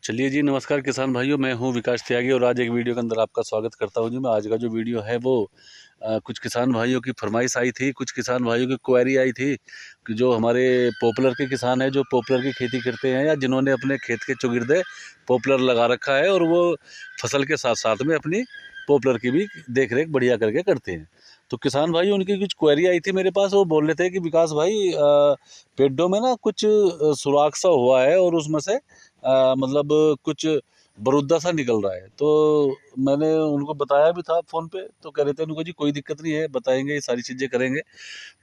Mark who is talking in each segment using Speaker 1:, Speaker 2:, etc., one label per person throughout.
Speaker 1: चलिए जी, नमस्कार किसान भाइयों, मैं हूँ विकास त्यागी और आज एक वीडियो के अंदर आपका स्वागत करता हूँ जी। मैं आज का जो वीडियो है वो कुछ किसान भाइयों की फरमाइश आई थी, कुछ किसान भाइयों की क्वेरी आई थी कि जो हमारे पॉपुलर के किसान हैं, जो पॉपुलर की खेती करते हैं या जिन्होंने अपने खेत के चौगिर्दे पॉपुलर लगा रखा है और वो फसल के साथ साथ में अपनी पॉपुलर की भी देख रेख बढ़िया करके करते हैं। तो किसान भाई उनकी कुछ क्वेरी आई थी मेरे पास। वो बोल रहे थे कि विकास भाई पेड्डों में ना कुछ सुराख सा हुआ है और उसमें से मतलब कुछ बरूदा सा निकल रहा है। तो मैंने उनको बताया भी था फ़ोन पे, तो कह रहे थे उनको जी कोई दिक्कत नहीं है, बताएंगे, ये सारी चीज़ें करेंगे।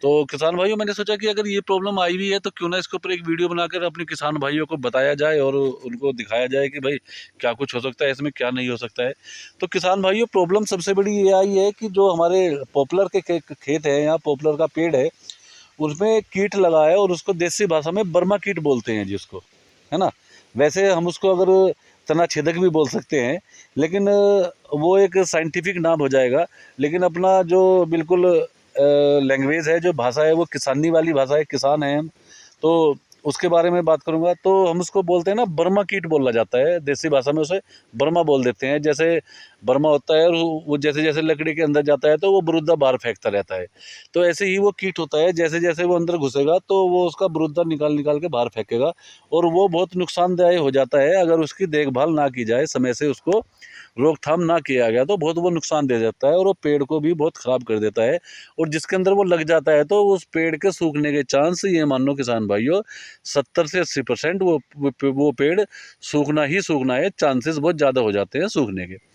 Speaker 1: तो किसान भाइयों मैंने सोचा कि अगर ये प्रॉब्लम आई हुई है तो क्यों ना इसके ऊपर एक वीडियो बनाकर अपने किसान भाइयों को बताया जाए और उनको दिखाया जाए कि भाई क्या कुछ हो सकता है इसमें, क्या नहीं हो सकता है। तो किसान भाइयों प्रॉब्लम सबसे बड़ी ये आई है कि जो हमारे पॉपुलर के खेत है या पॉपुलर का पेड़ है, उसमें कीट लगा है और उसको देसी भाषा में बर्मा कीट बोलते हैं जी उसको, है ना। वैसे हम उसको अगर तना छेदक भी बोल सकते हैं, लेकिन वो एक साइंटिफिक नाम हो जाएगा। लेकिन अपना जो बिल्कुल लैंग्वेज है, जो भाषा है, वो किसानी वाली भाषा है, किसान हैं हम। तो उसके बारे में बात करूँगा। तो हम उसको बोलते हैं ना, बर्मा कीट बोला जाता है देसी भाषा में, उसे बर्मा बोल देते हैं। जैसे बर्मा होता है और वो जैसे जैसे लकड़ी के अंदर जाता है तो वो बरूदा बाहर फेंकता रहता है। तो ऐसे ही वो कीट होता है, जैसे जैसे वो अंदर घुसेगा तो वो उसका बरूदा निकाल निकाल के बाहर फेंकेगा और वो बहुत नुकसानदायक हो जाता है। अगर उसकी देखभाल ना की जाए, समय से उसको रोकथाम ना किया गया, तो बहुत वो नुकसान दे देता है और वो पेड़ को भी बहुत ख़राब कर देता है। और जिसके अंदर वो लग जाता है तो उस पेड़ के सूखने के चांस, ये मान लो किसान भाइयों, 70 से 80% वो पेड़ सूखना ही सूखना है, चांसेस बहुत ज़्यादा हो जाते हैं सूखने के।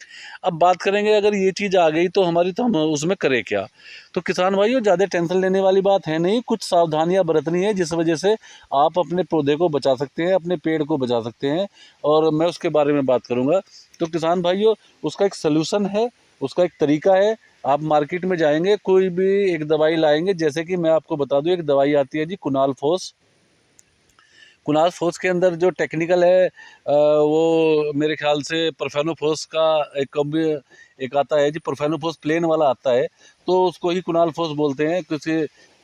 Speaker 1: अब बात करेंगे, अगर ये चीज़ आ गई तो हमारी, तो हम उसमें करें क्या। तो किसान भाइयों ज़्यादा टेंशन लेने वाली बात है नहीं, कुछ सावधानियां बरतनी है जिस वजह से आप अपने पौधे को बचा सकते हैं, अपने पेड़ को बचा सकते हैं, और मैं उसके बारे में बात करूंगा। तो किसान भाइयों उसका एक सलूशन है, उसका एक तरीका है। आप मार्केट में जाएंगे, कोई भी एक दवाई लाएंगे, जैसे कि मैं आपको बता दूं, एक दवाई आती है जी कुणाल फोस। कुणाल फोस के अंदर जो टेक्निकल है वो मेरे ख्याल से परफेनोफोस का एक आता है जी, परफेनोफोस प्लेन वाला आता है, तो उसको ही कुणाल फोस बोलते हैं। किसी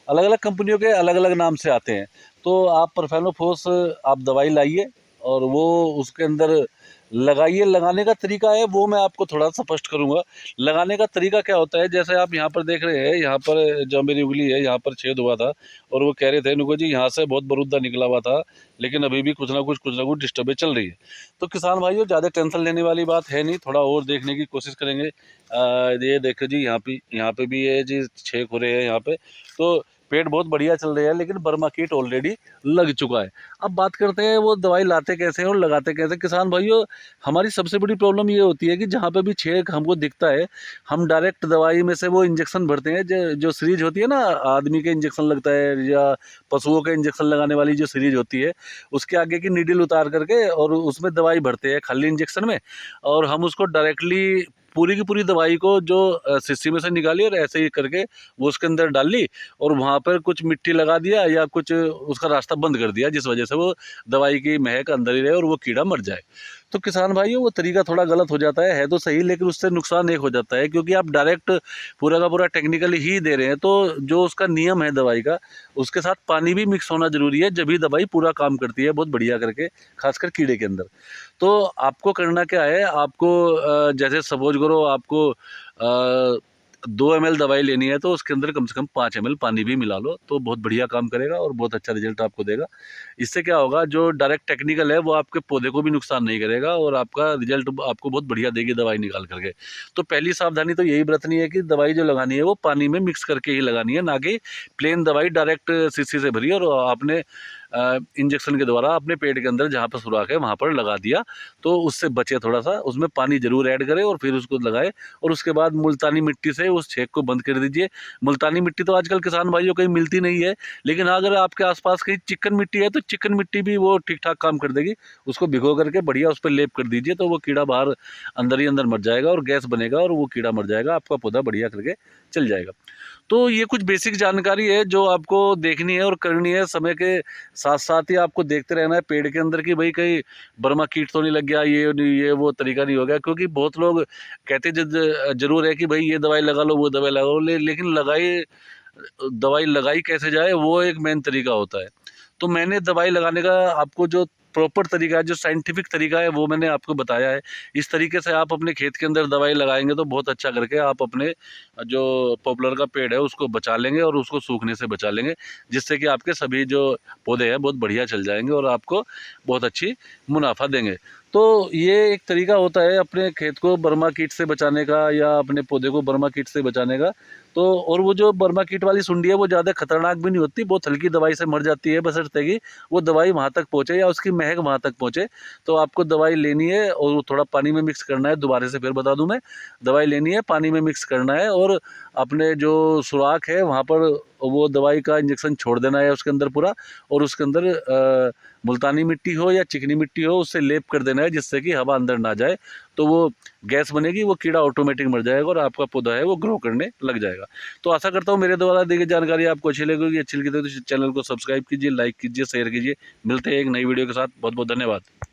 Speaker 1: अलग अलग कंपनियों के अलग अलग नाम से आते हैं। तो आप परफेनोफोस आप दवाई लाइए और वो उसके अंदर लगाइए। लगाने का तरीका है वो मैं आपको थोड़ा सा स्पष्ट करूंगा। लगाने का तरीका क्या होता है, जैसे आप यहाँ पर देख रहे हैं, यहाँ पर जो मेरी उंगली है, यहाँ पर छेद हुआ था और वो कह रहे थे नुको जी यहाँ से बहुत बरूदा निकला हुआ था, लेकिन अभी भी कुछ ना कुछ डिस्टर्बेंस चल रही है। तो किसान भाइयों ज़्यादा टेंशन लेने वाली बात है नहीं, थोड़ा और देखने की कोशिश करेंगे। ये देखो जी, यहाँ पे भी ये जी छेद हो रहे हैं यहाँ पे। तो पेड़ बहुत बढ़िया चल रहे हैं, लेकिन बर्मा कीट ऑलरेडी लग चुका है। अब बात करते हैं वो दवाई लाते कैसे हैं और लगाते कैसे। किसान भाइयों हमारी सबसे बड़ी प्रॉब्लम ये होती है कि जहाँ पे भी छेद हमको दिखता है, हम डायरेक्ट दवाई में से वो इंजेक्शन भरते हैं। जो सीरीज होती है ना, आदमी के इंजेक्शन लगता है या पशुओं के इंजेक्शन लगाने वाली जो सीरीज होती है, उसके आगे की नीडल उतार करके और उसमें दवाई भरते हैं खाली इंजेक्शन में, और हम उसको डायरेक्टली पूरी की पूरी दवाई को जो शीशी में से निकाली और ऐसे ही करके वो उसके अंदर डाल ली और वहाँ पर कुछ मिट्टी लगा दिया या कुछ उसका रास्ता बंद कर दिया, जिस वजह से वो दवाई की महक अंदर ही रहे और वो कीड़ा मर जाए। तो किसान भाइयों वो तरीका थोड़ा गलत हो जाता है तो सही, लेकिन उससे नुकसान एक हो जाता है, क्योंकि आप डायरेक्ट पूरा का पूरा टेक्निकली ही दे रहे हैं। तो जो उसका नियम है दवाई का, उसके साथ पानी भी मिक्स होना जरूरी है, जब ही दवाई पूरा काम करती है बहुत बढ़िया करके, खासकर कीड़े के अंदर। तो आपको करना क्या है, आपको जैसे सपोज करो आपको 2 ml दवाई लेनी है तो उसके अंदर कम से कम 5 ml पानी भी मिला लो, तो बहुत बढ़िया काम करेगा और बहुत अच्छा रिजल्ट आपको देगा। इससे क्या होगा, जो डायरेक्ट टेक्निकल है वो आपके पौधे को भी नुकसान नहीं करेगा और आपका रिजल्ट आपको बहुत बढ़िया देगी दवाई निकाल करके। तो पहली सावधानी तो यही बरतनी है कि दवाई जो लगानी है वो पानी में मिक्स करके ही लगानी है, ना कि प्लेन दवाई डायरेक्ट शीशी से भरी और आपने इंजेक्शन के द्वारा अपने पेट के अंदर जहाँ पर सुराख है वहाँ पर लगा दिया। तो उससे बचे, थोड़ा सा उसमें पानी जरूर ऐड करें और फिर उसको लगाए, और उसके बाद मुल्तानी मिट्टी से उस छेद को बंद कर दीजिए। मुल्तानी मिट्टी तो आजकल किसान भाइयों कहीं मिलती नहीं है, लेकिन अगर आपके आसपास कहीं चिकन मिट्टी है तो चिकन मिट्टी भी वो ठीक ठाक काम कर देगी। उसको भिगो करके बढ़िया उस पर लेप कर दीजिए, तो वो कीड़ा बाहर अंदर ही अंदर मर जाएगा और गैस बनेगा और वो कीड़ा मर जाएगा, आपका पौधा बढ़िया करके चल जाएगा। तो ये कुछ बेसिक जानकारी है जो आपको देखनी है और करनी है। समय के साथ साथ ही आपको देखते रहना है पेड़ के अंदर कि भाई कहीं बर्मा कीट तो नहीं लग गया, ये नहीं, ये वो तरीका नहीं हो गया। क्योंकि बहुत लोग कहते जरूर है कि भाई ये दवाई लगा लो, वो दवाई लगा लो, लेकिन दवाई लगाई कैसे जाए वो एक मेन तरीका होता है। तो मैंने दवाई लगाने का आपको जो प्रॉपर तरीका है, जो साइंटिफिक तरीका है वो मैंने आपको बताया है। इस तरीके से आप अपने खेत के अंदर दवाई लगाएंगे तो बहुत अच्छा करके आप अपने जो पॉपुलर का पेड़ है उसको बचा लेंगे और उसको सूखने से बचा लेंगे, जिससे कि आपके सभी जो पौधे हैं बहुत बढ़िया चल जाएंगे और आपको बहुत अच्छी मुनाफा देंगे। तो ये एक तरीका होता है अपने खेत को बर्मा कीट से बचाने का या अपने पौधे को बर्मा कीट से बचाने का। तो और वो जो बर्मा कीट वाली सुंडी है वो ज़्यादा खतरनाक भी नहीं होती, बहुत हल्की दवाई से मर जाती है, बशर्ते कि वो दवाई वहाँ तक पहुँचे या उसकी महक वहाँ तक पहुँचे। तो आपको दवाई लेनी है और वो थोड़ा पानी में मिक्स करना है, दोबारा से फिर बता दूँ मैं, दवाई लेनी है, पानी में मिक्स करना है और अपने जो सुराख है वहाँ पर वो दवाई का इंजेक्शन छोड़ देना है उसके अंदर पूरा, और उसके अंदर मुल्तानी मिट्टी हो या चिकनी मिट्टी हो उससे लेप कर देना है, जिससे कि हवा अंदर ना जाए। तो वो गैस बनेगी, वो कीड़ा ऑटोमेटिक मर जाएगा और आपका पौधा है वो ग्रो करने लग जाएगा। तो आशा करता हूँ मेरे द्वारा दी गई जानकारी आपको अच्छी लगेगी। अच्छी लगी तो चैनल को सब्सक्राइब कीजिए, लाइक कीजिए, शेयर कीजिए। मिलते हैं एक नई वीडियो के साथ। बहुत बहुत धन्यवाद।